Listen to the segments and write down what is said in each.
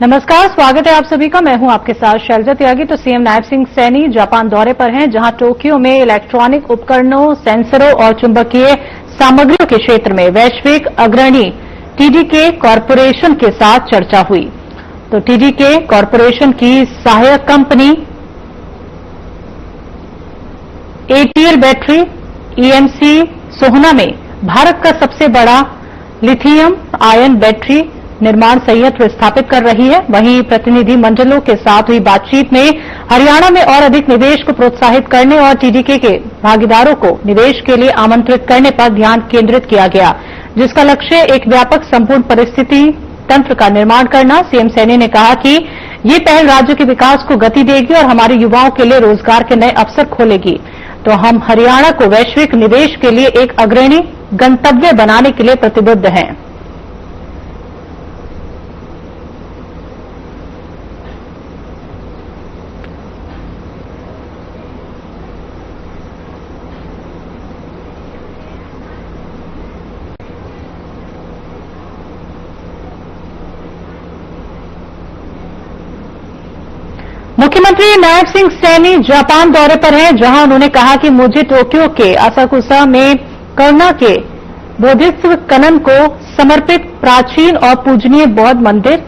नमस्कार, स्वागत है आप सभी का। मैं हूं आपके साथ शैलजा त्यागी। तो सीएम नायब सिंह सैनी जापान दौरे पर हैं, जहां टोक्यो में इलेक्ट्रॉनिक उपकरणों, सेंसरों और चुंबकीय सामग्रियों के क्षेत्र में वैश्विक अग्रणी टीडीके कॉरपोरेशन के साथ चर्चा हुई। तो टीडीके कॉरपोरेशन की सहायक कंपनी एटीएल बैटरी ईएमसी सोहना में भारत का सबसे बड़ा लिथियम आयन बैटरी निर्माण संयंत्र स्थापित कर रही है। वहीं प्रतिनिधि मंडलों के साथ हुई बातचीत में हरियाणा में और अधिक निवेश को प्रोत्साहित करने और टीडीके के भागीदारों को निवेश के लिए आमंत्रित करने पर ध्यान केंद्रित किया गया, जिसका लक्ष्य एक व्यापक संपूर्ण परिस्थिति तंत्र का निर्माण करना। सीएम सैनी ने कहा कि ये पहल राज्य के विकास को गति देगी और हमारे युवाओं के लिए रोजगार के नए अवसर खोलेगी। तो हम हरियाणा को वैश्विक निवेश के लिए एक अग्रणी गंतव्य बनाने के लिए प्रतिबद्ध हैं। मुख्यमंत्री नायब सिंह सैनी जापान दौरे पर हैं, जहां उन्होंने कहा कि मुझे टोक्यो के असाकुसा में करुणा के बोधिसत्व कनन को समर्पित प्राचीन और पूजनीय बौद्ध मंदिर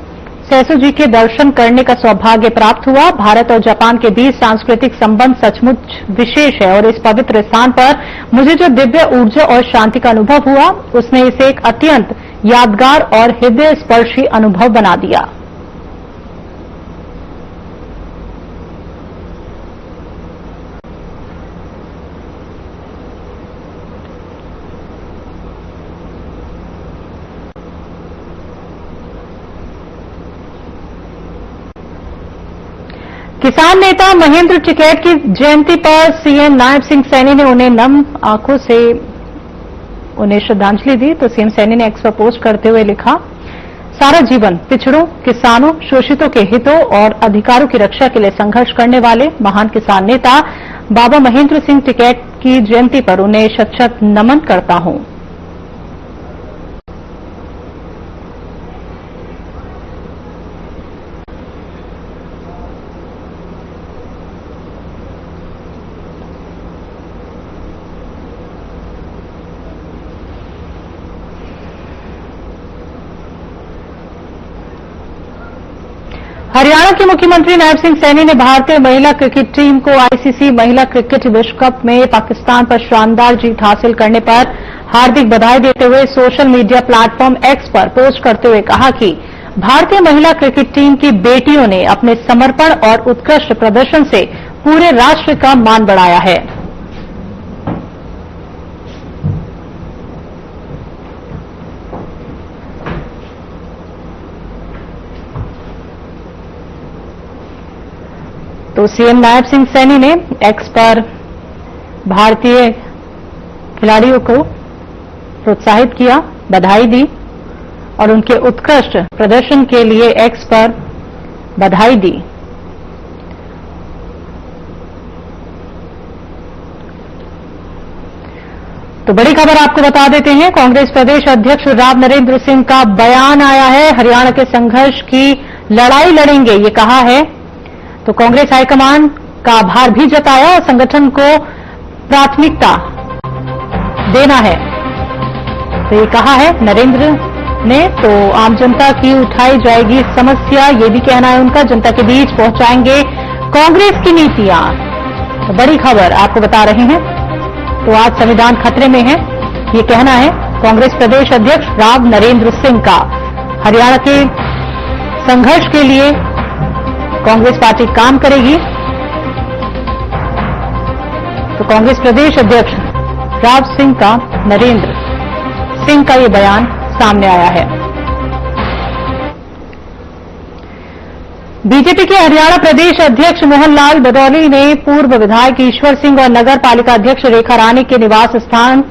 सैसुजी के दर्शन करने का सौभाग्य प्राप्त हुआ। भारत और जापान के बीच सांस्कृतिक संबंध सचमुच विशेष है और इस पवित्र स्थान पर मुझे जो दिव्य ऊर्जा और शांति का अनुभव हुआ, उसने इसे एक अत्यंत यादगार और हृदय स्पर्शी अनुभव बना दिया। किसान नेता महेंद्र टिकैत की जयंती पर सीएम नायब सिंह सैनी ने उन्हें नम आंखों से उन्हें श्रद्धांजलि दी। तो सीएम सैनी ने एक्स पर पोस्ट करते हुए लिखा, सारा जीवन पिछड़ों, किसानों, शोषितों के हितों और अधिकारों की रक्षा के लिए संघर्ष करने वाले महान किसान नेता बाबा महेंद्र सिंह टिकैत की जयंती पर उन्हें शत शत नमन करता हूं। हरियाणा के मुख्यमंत्री नायब सिंह सैनी ने भारतीय महिला क्रिकेट टीम को आईसीसी महिला क्रिकेट विश्व कप में पाकिस्तान पर शानदार जीत हासिल करने पर हार्दिक बधाई देते हुए सोशल मीडिया प्लेटफॉर्म एक्स पर पोस्ट करते हुए कहा कि भारतीय महिला क्रिकेट टीम की बेटियों ने अपने समर्पण और उत्कृष्ट प्रदर्शन से पूरे राष्ट्र का मान बढ़ाया है। तो सीएम नायब सिंह सैनी ने एक्स पर भारतीय खिलाड़ियों को प्रोत्साहित किया, बधाई दी और उनके उत्कृष्ट प्रदर्शन के लिए एक्स पर बधाई दी। तो बड़ी खबर आपको बता देते हैं, कांग्रेस प्रदेश अध्यक्ष राव नरेंद्र सिंह का बयान आया है। हरियाणा के संघर्ष की लड़ाई लड़ेंगे, ये कहा है। तो कांग्रेस हाईकमान का आभार भी जताया और संगठन को प्राथमिकता देना है, तो ये कहा है नरेंद्र ने। तो आम जनता की उठाई जाएगी समस्या, ये भी कहना है उनका। जनता के बीच पहुंचाएंगे कांग्रेस की नीतियां। तो बड़ी खबर आपको बता रहे हैं। तो आज संविधान खतरे में है, ये कहना है कांग्रेस प्रदेश अध्यक्ष राव नरेंद्र सिंह का। हरियाणा के संघर्ष के लिए कांग्रेस पार्टी काम करेगी। तो कांग्रेस प्रदेश अध्यक्ष राव सिंह का, नरेंद्र सिंह का ये बयान सामने आया है। बीजेपी के हरियाणा प्रदेश अध्यक्ष मोहनलाल बदौली ने पूर्व विधायक ईश्वर सिंह और नगर पालिका अध्यक्ष रेखा रानी के निवास स्थान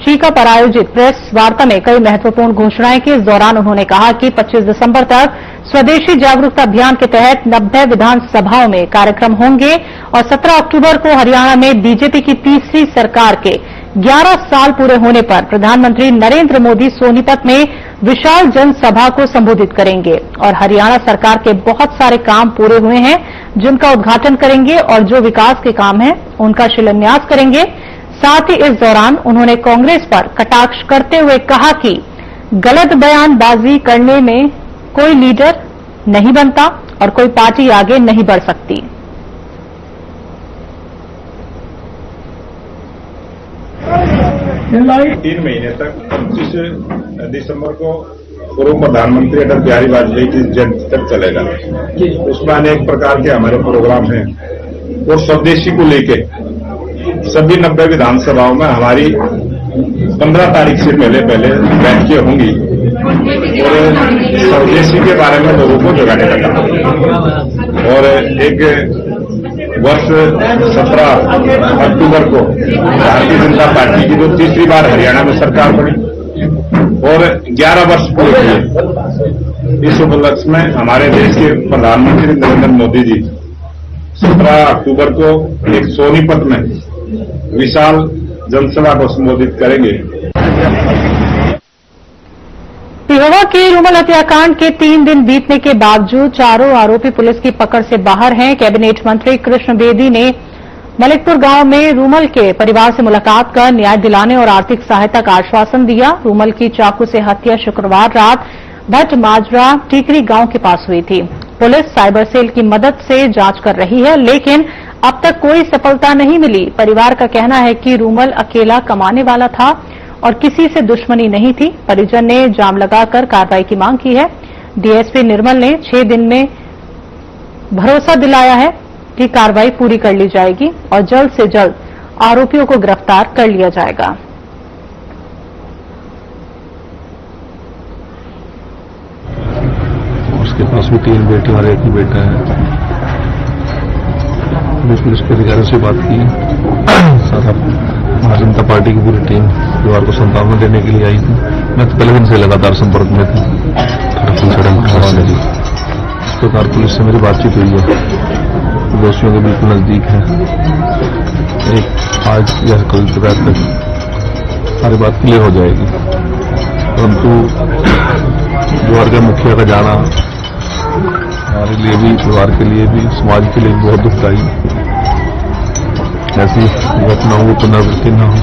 चीका पर आयोजित प्रेस वार्ता में कई महत्वपूर्ण घोषणाएं की। इस दौरान उन्होंने कहा कि 25 दिसंबर तक स्वदेशी जागरूकता अभियान के तहत 90 विधानसभाओं में कार्यक्रम होंगे और 17 अक्टूबर को हरियाणा में बीजेपी की तीसरी सरकार के 11 साल पूरे होने पर प्रधानमंत्री नरेंद्र मोदी सोनीपत में विशाल जनसभा को संबोधित करेंगे और हरियाणा सरकार के बहुत सारे काम पूरे हुए हैं जिनका उद्घाटन करेंगे और जो विकास के काम हैं उनका शिलान्यास करेंगे। साथ ही इस दौरान उन्होंने कांग्रेस पर कटाक्ष करते हुए कहा कि गलत बयानबाजी करने में कोई लीडर नहीं बनता और कोई पार्टी आगे नहीं बढ़ सकती। 3 महीने तक 25 दिसंबर को पूर्व प्रधानमंत्री अटल बिहारी वाजपेयी की जयंती तक चलेगा। उसमें अनेक प्रकार के हमारे प्रोग्राम हैं और स्वदेशी को लेके सभी 90 विधानसभाओं में हमारी 15 तारीख से पहले बैठकें होंगी और स्वदेशी के बारे में लोगों को जगाने का काम। और एक वर्ष 17 अक्टूबर को भारतीय जनता पार्टी की जो तीसरी बार हरियाणा में सरकार बनी और 11 वर्ष पूरे किए, इस उपलक्ष्य में हमारे देश के प्रधानमंत्री नरेंद्र मोदी जी 17 अक्टूबर को एक सोनीपत में विशाल जनसभा को संबोधित करेंगे। पिहोवा के रूमल हत्याकांड के 3 दिन बीतने के बावजूद चारों आरोपी पुलिस की पकड़ से बाहर हैं। कैबिनेट मंत्री कृष्ण बेदी ने मलिकपुर गांव में रूमल के परिवार से मुलाकात कर न्याय दिलाने और आर्थिक सहायता का आश्वासन दिया। रूमल की चाकू से हत्या शुक्रवार रात भट्ट माजरा टीकरी गांव के पास हुई थी। पुलिस साइबर सेल की मदद से जांच कर रही है, लेकिन अब तक कोई सफलता नहीं मिली। परिवार का कहना है कि रूमल अकेला कमाने वाला था और किसी से दुश्मनी नहीं थी। परिजन ने जाम लगाकर कार्रवाई की मांग की है। डीएसपी निर्मल ने 6 दिन में भरोसा दिलाया है कि कार्रवाई पूरी कर ली जाएगी और जल्द से जल्द आरोपियों को गिरफ्तार कर लिया जाएगा। उसके पास भी 3 बेटे और 1 ही बेटा है। मैंने पुलिस के अधिकारियों से बात की। सारा भारतीय जनता पार्टी की पूरी टीम परिवार को संतावना देने के लिए आई थी। मैं तो पहले दिन से लगातार संपर्क में था। इस प्रकार पुलिस से मेरी बातचीत हुई है, दोषियों के बिल्कुल नजदीक है। एक आज या कल दोपहर तक सारी बात क्लियर हो जाएगी, परंतु बिहार के मुखिया का जाना हमारे लिए भी, परिवार के लिए भी, समाज के लिए भी बहुत दुखदायी। ऐसी घटनाओं की पुनरावृत्ति न हो,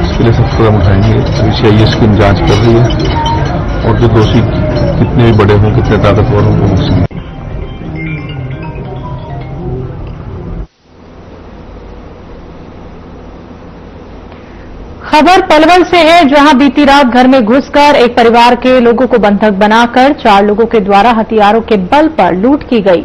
इसके लिए सब कदम उठाएंगे। सीआईएस की जांच कर रही है और जो दोषी कितने भी बड़े हों, कितने ताकतवर हों, वो मुझसे। खबर पलवल से है, जहां बीती रात घर में घुसकर एक परिवार के लोगों को बंधक बनाकर 4 लोगों के द्वारा हथियारों के बल पर लूट की गई।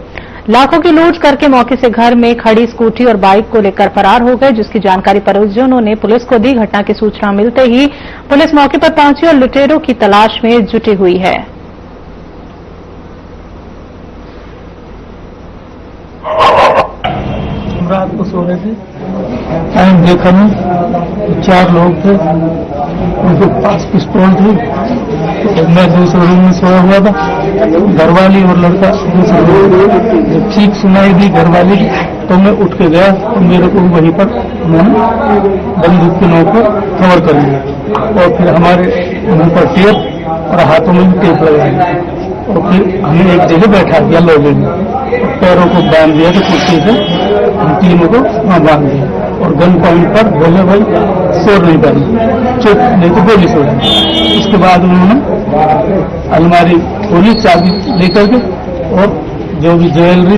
लाखों की लूट करके मौके से घर में खड़ी स्कूटी और बाइक को लेकर फरार हो गए, जिसकी जानकारी परिजनों ने पुलिस को दी। घटना की सूचना मिलते ही पुलिस मौके पर पहुंची और लुटेरों की तलाश में जुटी हुई है। रात को सो रहे थे, टाइम देखा मैं, 4 लोग थे, उनके पास पिस्तौल थी। तो मैं दूसरे रूम में सोया हुआ था, घरवाली और लड़का दूसरे रूम में। जब चीख सुनाई दी घरवाली की तो मैं उठ के गया, तो मेरे को वहीं पर उन्होंने बंदूक की नोक पर कवर कर लिया और फिर हमारे मुंह पर टेप और हाथों में भी टेप लगाई और फिर हमें एक जगह बैठा दिया लोगों ने, पैरों को बांध दिया तो कुर्सी से हम तीनों को वहां बांध दिया और गन पॉइंट पर बोले भाई शोर नहीं करना, चुप नहीं तो गोली छोड़ा। उसके बाद उन्होंने अलमारी खोली चाबी लेकर के और जो भी ज्वेलरी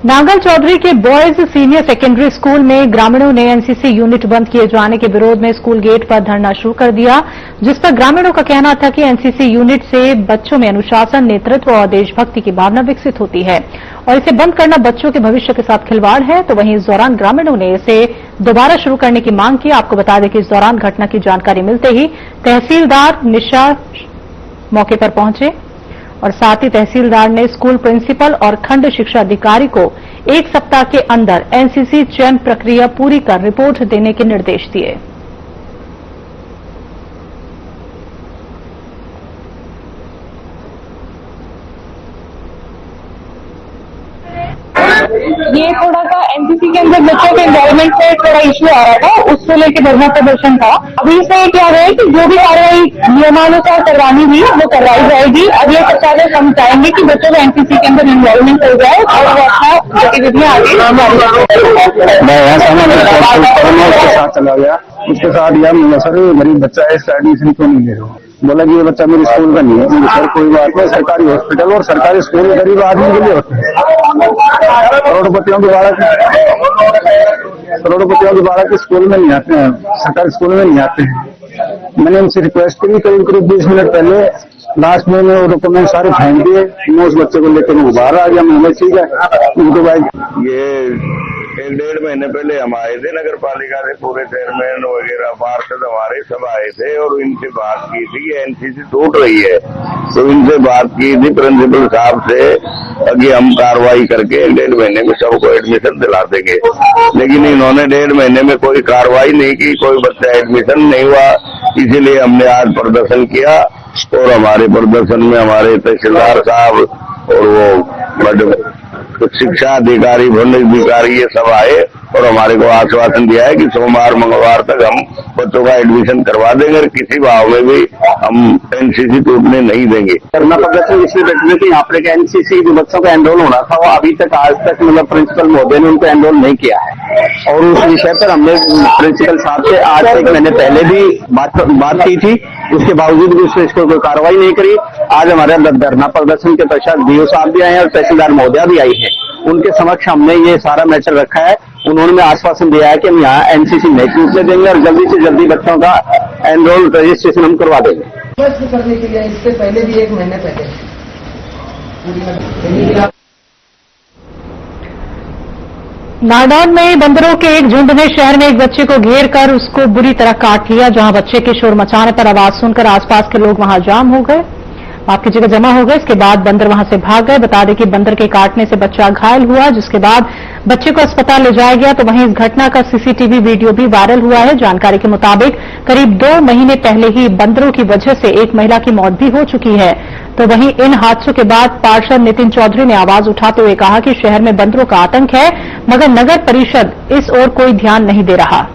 नांगल चौधरी के बॉयज सीनियर सेकेंडरी स्कूल में ग्रामीणों ने एनसीसी यूनिट बंद किए जाने के विरोध में स्कूल गेट पर धरना शुरू कर दिया, जिस पर ग्रामीणों का कहना था कि एनसीसी यूनिट से बच्चों में अनुशासन, नेतृत्व और देशभक्ति की भावना विकसित होती है और इसे बंद करना बच्चों के भविष्य के साथ खिलवाड़ है। तो वहीं इस दौरान ग्रामीणों ने इसे दोबारा शुरू करने की मांग की। आपको बता दें कि इस दौरान घटना की जानकारी मिलते ही तहसीलदार निशा मौके पर पहुंचे और साथ ही तहसीलदार ने स्कूल प्रिंसिपल और खंड शिक्षा अधिकारी को 1 सप्ताह के अंदर एनसीसी चयन प्रक्रिया पूरी कर रिपोर्ट देने के निर्देश दिए। ये थोड़ा सा एनसीसी के अंदर बच्चों के इन्वॉल्वमेंट से थोड़ा इश्यू आ रहा था, उसको लेकर धरना प्रदर्शन था। अभी इसमें क्या है कि जो भी कार्रवाई नियमानुसार करवानी हुई वो करवाई जाएगी। अगले सप्ताह में हम चाहेंगे कि बच्चों का एनसीसी के अंदर इन्वॉल्वमेंट हो जाए और वो अपना गतिविधियां आगे मैं यहाँ के साथ चला गया, उसके साथ यार सर गरीब बच्चा है, इसका एडमिशन क्यों नहीं ले रहे हो? बोला कि ये बच्चा मेरे स्कूल का नहीं है। सर कोई बात नहीं, सरकारी हॉस्पिटल और सरकारी स्कूल गरीब आदमी के लिए होते हैं। करोड़पतियों के बालक स्कूल में नहीं आते हैं, सरकारी स्कूल में नहीं आते हैं। मैंने उनसे रिक्वेस्ट करी करीब 20 मिनट पहले, लास्ट में वो डॉक्यूमेंट सारे फेंक दिए। मैं उस बच्चे को लेकर वो बाहर आ गया। मैं ठीक है उनको भाई ये 1-1.5 महीने पहले हम आए थे नगर पालिका से, पूरे चेयरमैन वगैरह पार्षद हमारे सब आए थे और इनसे बात की थी एनसीसी टूट रही है, तो इनसे बात की थी प्रिंसिपल साहब से कि हम कार्रवाई करके 1-1.5 महीने में सबको एडमिशन दिला देंगे। लेकिन इन्होंने 1.5 महीने में कोई कार्रवाई नहीं की, कोई बच्चा एडमिशन नहीं हुआ। इसीलिए हमने आज प्रदर्शन किया और हमारे प्रदर्शन में हमारे तहसीलदार साहब और वो कुछ शिक्षा अधिकारी, वन अधिकारी ये सब आए और हमारे को आश्वासन दिया है कि सोमवार मंगलवार तक हम बच्चों का एडमिशन करवा देंगे और किसी भाव में भी हम एनसीसी टूटने नहीं देंगे। धरना प्रदर्शन इसलिए बैठने की यहाँ पर एनसीसी जो बच्चों का एनरोल होना था वो अभी तक आज तक मतलब प्रिंसिपल महोदय ने उनको एनरोल नहीं किया है और उस विषय पर हमने प्रिंसिपल साहब से आज 1 महीने पहले भी बात की थी। उसके बावजूद भी उसने इसको कोई कार्रवाई नहीं करी। आज हमारे धरना प्रदर्शन के पश्चात डीओ साहब भी आए हैं और तहसीलदार महोदया भी आई है। उनके समक्ष हमने ये सारा मैटर रखा है। उन्होंने में आश्वासन दिया है कि हम यहाँ एनसीसी नहीं टूटने देंगे और जल्दी से जल्दी बच्चों का एनरोल रजिस्ट्रेशन हम करवा देंगे। करने के लिए इससे पहले भी 1 महीने पहले नारनौल में बंदरों के एक झुंड ने शहर में एक बच्चे को घेर कर उसको बुरी तरह काट लिया। जहां बच्चे के शोर मचाने पर आवाज सुनकर आसपास के लोग वहां जाम हो गए, आपकी जगह जमा हो गए। इसके बाद बंदर वहां से भाग गए। बता दें कि बंदर के काटने से बच्चा घायल हुआ, जिसके बाद बच्चे को अस्पताल ले जाया गया। तो वहीं इस घटना का सीसीटीवी वीडियो भी वायरल हुआ है। जानकारी के मुताबिक करीब 2 महीने पहले ही बंदरों की वजह से एक महिला की मौत भी हो चुकी है। तो वहीं इन हादसों के बाद पार्षद नितिन चौधरी ने आवाज उठाते हुए कहा कि शहर में बंदरों का आतंक है, मगर नगर परिषद इस ओर कोई ध्यान नहीं दे रहा।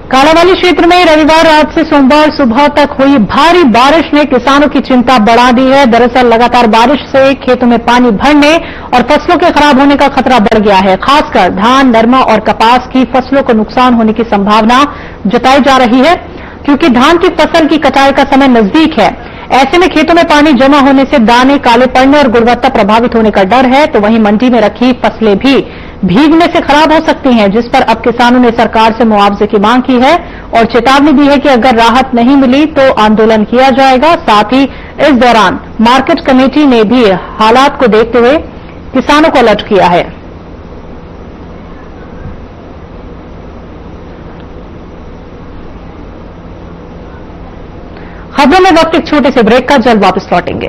कालावाली क्षेत्र में रविवार रात से सोमवार सुबह तक हुई भारी बारिश ने किसानों की चिंता बढ़ा दी है। दरअसल लगातार बारिश से खेतों में पानी भरने और फसलों के खराब होने का खतरा बढ़ गया है। खासकर धान, नरमा और कपास की फसलों को नुकसान होने की संभावना जताई जा रही है, क्योंकि धान की फसल की कटाई का समय नजदीक है। ऐसे में खेतों में पानी जमा होने से दाने काले पड़ने और गुणवत्ता प्रभावित होने का डर है। तो वहीं मंडी में रखी फसलें भी भीगने से खराब हो सकती हैं, जिस पर अब किसानों ने सरकार से मुआवजे की मांग की है और चेतावनी दी है कि अगर राहत नहीं मिली तो आंदोलन किया जाएगा। साथ ही इस दौरान मार्केट कमेटी ने भी हालात को देखते हुए किसानों को अलर्ट किया है। खबरों में वक्त एक छोटे से ब्रेक का, जल्द वापस लौटेंगे।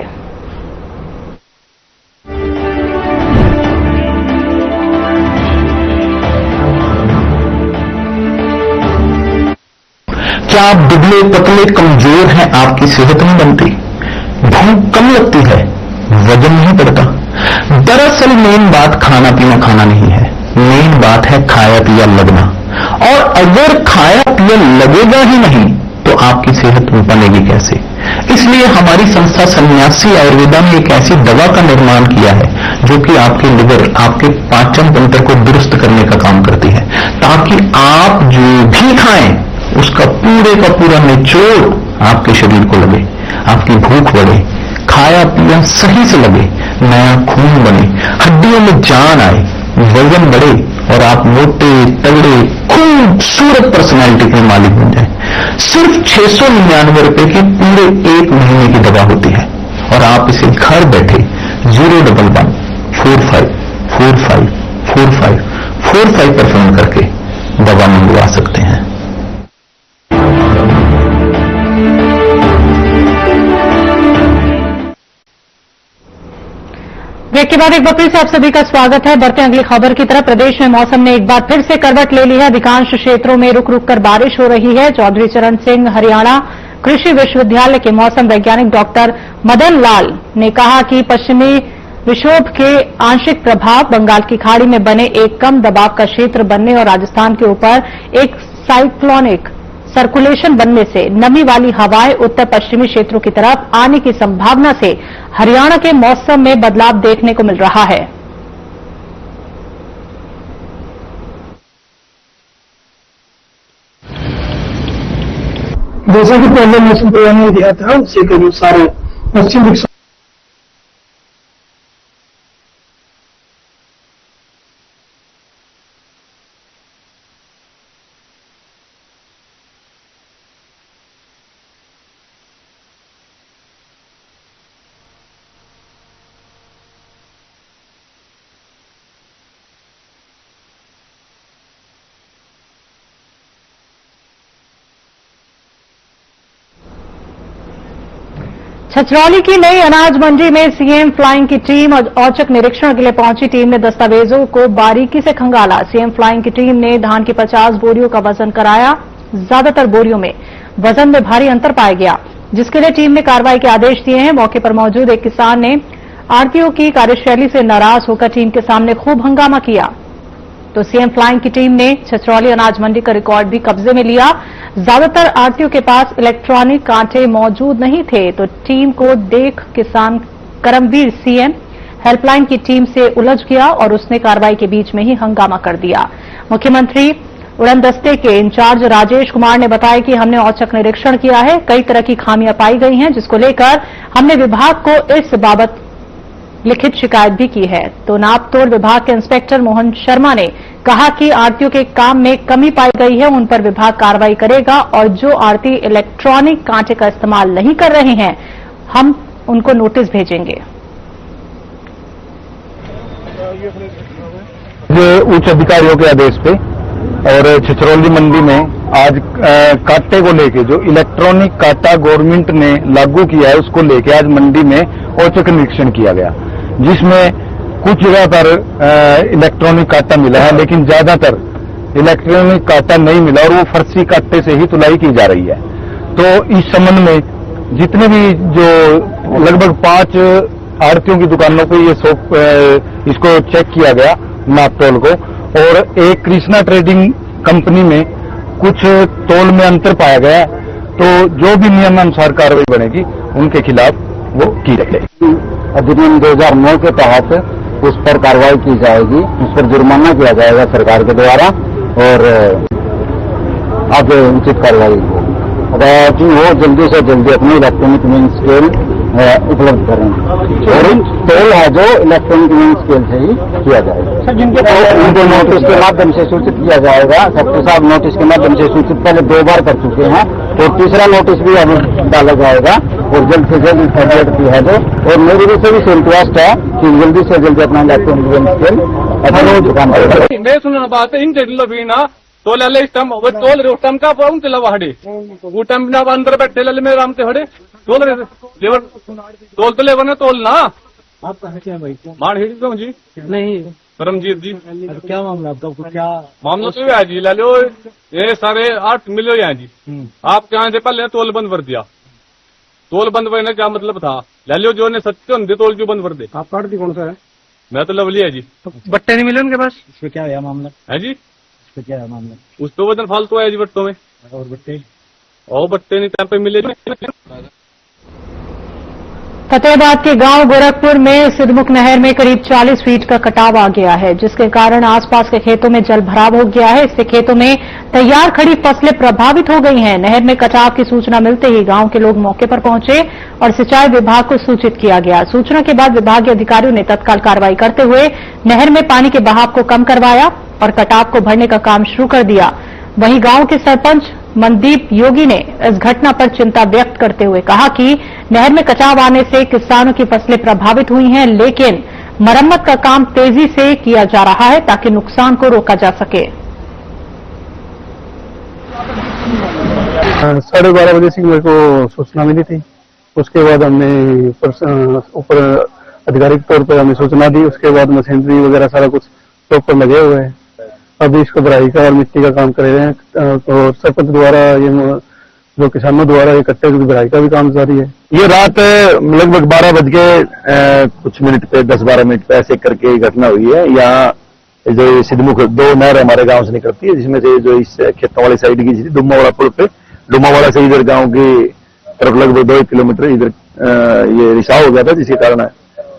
क्या आप दुबले पतले कमजोर हैं, आपकी सेहत नहीं बनती, भूख कम लगती है, वजन नहीं बढ़ता? दरअसल मेन बात खाना पीना नहीं है, मेन बात है खाया पिया लगना। और अगर खाया पिया लगेगा ही नहीं तो आपकी सेहत बनेगी कैसे? इसलिए हमारी संस्था सन्यासी आयुर्वेदा ने एक ऐसी दवा का निर्माण किया है जो कि आपके लिवर, आपके पाचन तंत्र को दुरुस्त करने का काम करती है, ताकि आप जो भी खाएं उसका पूरे का पूरा निचोड़ आपके शरीर को लगे, आपकी भूख बढ़े, खाया पिया सही से लगे, नया खून बने, हड्डियों में जान आए, वजन बढ़े और आप मोटे तगड़े खूबसूरत पर्सनैलिटी के मालिक बन जाए। सिर्फ 699 रुपए की पूरे 1 महीने की दवा होती है और आप इसे घर बैठे 011 45 45 45 45 पर फोन करके दवा मंगवा सकते हैं। ब्रेक के बाद एक बार फिर से आप सभी का स्वागत है। बढ़ते हैं अगली खबर की तरफ। प्रदेश में मौसम ने एक बार फिर से करवट ले ली है। अधिकांश क्षेत्रों में रुक रुक कर बारिश हो रही है। चौधरी चरण सिंह हरियाणा कृषि विश्वविद्यालय के मौसम वैज्ञानिक डॉक्टर मदन लाल ने कहा कि पश्चिमी विक्षोभ के आंशिक प्रभाव, बंगाल की खाड़ी में बने एक कम दबाव का क्षेत्र बनने और राजस्थान के ऊपर एक साइक्लोनिक सर्कुलेशन बनने से नमी वाली हवाएं उत्तर पश्चिमी क्षेत्रों की तरफ आने की संभावना से हरियाणा के मौसम में बदलाव देखने को मिल रहा है। जैसा कि पहले मौसम पूर्वानुमान में दिया था, उसी के अनुसार पश्चिम विक्षोभ छछरौली की नई अनाज मंडी में सीएम फ्लाइंग की टीम और औचक निरीक्षण के लिए पहुंची टीम ने दस्तावेजों को बारीकी से खंगाला। सीएम फ्लाइंग की टीम ने धान की 50 बोरियों का वजन कराया। ज्यादातर बोरियों में वजन में भारी अंतर पाया गया, जिसके लिए टीम ने कार्रवाई के आदेश दिए हैं। मौके पर मौजूद एक किसान ने आरटीओ की कार्यशैली से नाराज होकर टीम के सामने खूब हंगामा किया। तो सीएम फ्लाइंग की टीम ने छछरौली अनाज मंडी का रिकॉर्ड भी कब्जे में लिया। ज्यादातर आरटीओ के पास इलेक्ट्रॉनिक कांटे मौजूद नहीं थे, तो टीम को देख किसान करमवीर सीएम हेल्पलाइन की टीम से उलझ गया और उसने कार्रवाई के बीच में ही हंगामा कर दिया। मुख्यमंत्री उड़न दस्ते के इंचार्ज राजेश कुमार ने बताया कि हमने औचक निरीक्षण किया है, कई तरह की खामियां पाई गई हैं, जिसको लेकर हमने विभाग को इस बाबत लिखित शिकायत भी की है। तो नापतोल विभाग के इंस्पेक्टर मोहन शर्मा ने कहा कि आरटीओ के काम में कमी पाई गई है, उन पर विभाग कार्रवाई करेगा और जो आरती इलेक्ट्रॉनिक कांटे का इस्तेमाल नहीं कर रहे हैं, हम उनको नोटिस भेजेंगे। ये उच्च अधिकारियों के आदेश पे और छछरौली मंडी में आज कांटे को लेके जो इलेक्ट्रॉनिक कांटा गवर्नमेंट ने लागू किया है, उसको लेके आज मंडी में औचक निरीक्षण किया गया, जिसमें कुछ जगह पर इलेक्ट्रॉनिक कांटा मिला है, लेकिन ज्यादातर इलेक्ट्रॉनिक कांटा नहीं मिला और वो फर्सी कांटे से ही तुलाई की जा रही है। तो इस संबंध में जितने भी जो लगभग 5 आड़तियों की दुकानों पे इसको चेक किया गया नापतोल को, और एक कृष्णा ट्रेडिंग कंपनी में कुछ तोल में अंतर पाया गया, तो जो भी नियमानुसार कार्रवाई बनेगी उनके खिलाफ वो की जाएगी। अधिनियम 2009 के तहत उस पर कार्रवाई की जाएगी, उस पर जुर्माना किया जाएगा सरकार के द्वारा और आगे उचित कार्रवाई होगी। अगर वो जल्दी से जल्दी अपने इलेक्ट्रॉनिक मीन स्केल उपलब्ध करें और तोल है जो इलेक्ट्रॉनिक मीन स्केल से ही किया जाएगा। उनको नोटिस के माध्यम से सूचित किया जाएगा। सेक्रेटरी साहब नोटिस के माध्यम से सूचित पहले 2 बार कर चुके हैं, तो तीसरा नोटिस भी अब डाला जाएगा और जल्द से जल्द फॉरवर्ड किया जाए। और मेरी भी से रिक्वेस्ट है कि जल्दी से जल्दी अपना इलेक्ट्रॉनिक मीन स्केल अपने दुकान पर। मैं सुनना बात इन ना तोल इष्टम तोल इष्टम का हड़े ऊटम अंदर बैठे लल में रामते हड़े तोल लेवर तोल तो लेवर ने तोल ना आप कहा क्या भाई मान हिट तो जी नहीं परमजीत जी क्या मामला आपका क्या मामला तो है जी लो ये 8.5 मिलियन है जी आप क्या से पहले तोल बंद कर दिया। तोल बंद करने क्या मतलब था? ले लो जो ने सत्य होंगे तोल क्यों बंद कर दे? आप काट दी कौन सा है? मैं तो लवली है जी। तो बट्टे नहीं मिले उनके पास? इसमें क्या है मामला है जी? क्या है मामला? उस तो वजन फालतू है जी बट्टों में और बट्टे नहीं टाइम पे मिले। फतेहाबाद के गांव गोरखपुर में सिद्धमुख नहर में करीब 40 फीट का कटाव आ गया है, जिसके कारण आसपास के खेतों में जल भराव हो गया है। इससे खेतों में तैयार खड़ी फसलें प्रभावित हो गई हैं। नहर में कटाव की सूचना मिलते ही गांव के लोग मौके पर पहुंचे और सिंचाई विभाग को सूचित किया गया। सूचना के बाद विभागीय अधिकारियों ने तत्काल कार्रवाई करते हुए नहर में पानी के बहाव को कम करवाया और कटाव को भरने का काम शुरू कर दिया। वहीं गांव के सरपंच मनदीप योगी ने इस घटना पर चिंता व्यक्त करते हुए कहा कि नहर में कटाव आने से किसानों की फसलें प्रभावित हुई हैं, लेकिन मरम्मत का काम तेजी से किया जा रहा है ताकि नुकसान को रोका जा सके। 12:30 बजे से मेरे को सूचना मिली थी। उसके बाद हमने ऊपर आधिकारिक तौर पर हमें सूचना दी। उसके बाद मशीनरी वगैरह सारा कुछ प्रॉपर लगे हुए हैं। अभी इसको भराई का और मिट्टी का काम कर रहे हैं और सरपंच द्वारा ये जो किसानों द्वारा ये कट्टे की भराई का भी काम जारी है। ये रात लगभग 12 बज के कुछ मिनट पे 10-12 मिनट पे ऐसे करके ये घटना हुई है। यहाँ जो ये सिद्धमुख 2 नहर हमारे गांव से निकलती है, जिसमें से जो इस खेतों वाली साइड की डुम्मावाड़ा पुल पे, डुम्मावाड़ा से इधर गांव की तरफ लगभग 2 किलोमीटर इधर ये रिसाव हो गया था, जिसके कारण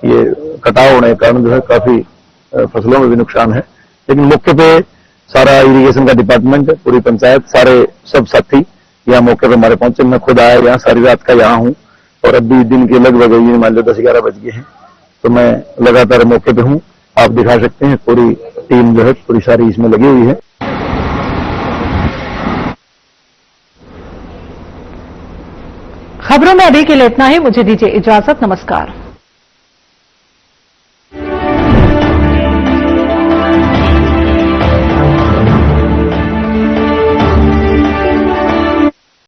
ये कटाव होने के कारण जो है काफी फसलों में भी नुकसान है। लेकिन मौके पे सारा इरिगेशन का डिपार्टमेंट, पूरी पंचायत, सारे सब साथी यहाँ मौके पे हमारे पहुंचे। मैं खुद आया यहाँ, सारी रात का यहाँ हूँ और अभी दिन के लगभग ये मान लो 10-11 बज गए हैं, तो मैं लगातार मौके पे हूँ। आप दिखा सकते हैं पूरी टीम जो है पूरी सारी इसमें लगी हुई है। खबरों में अभी के लिए इतना ही। मुझे दीजिए इजाजत। नमस्कार।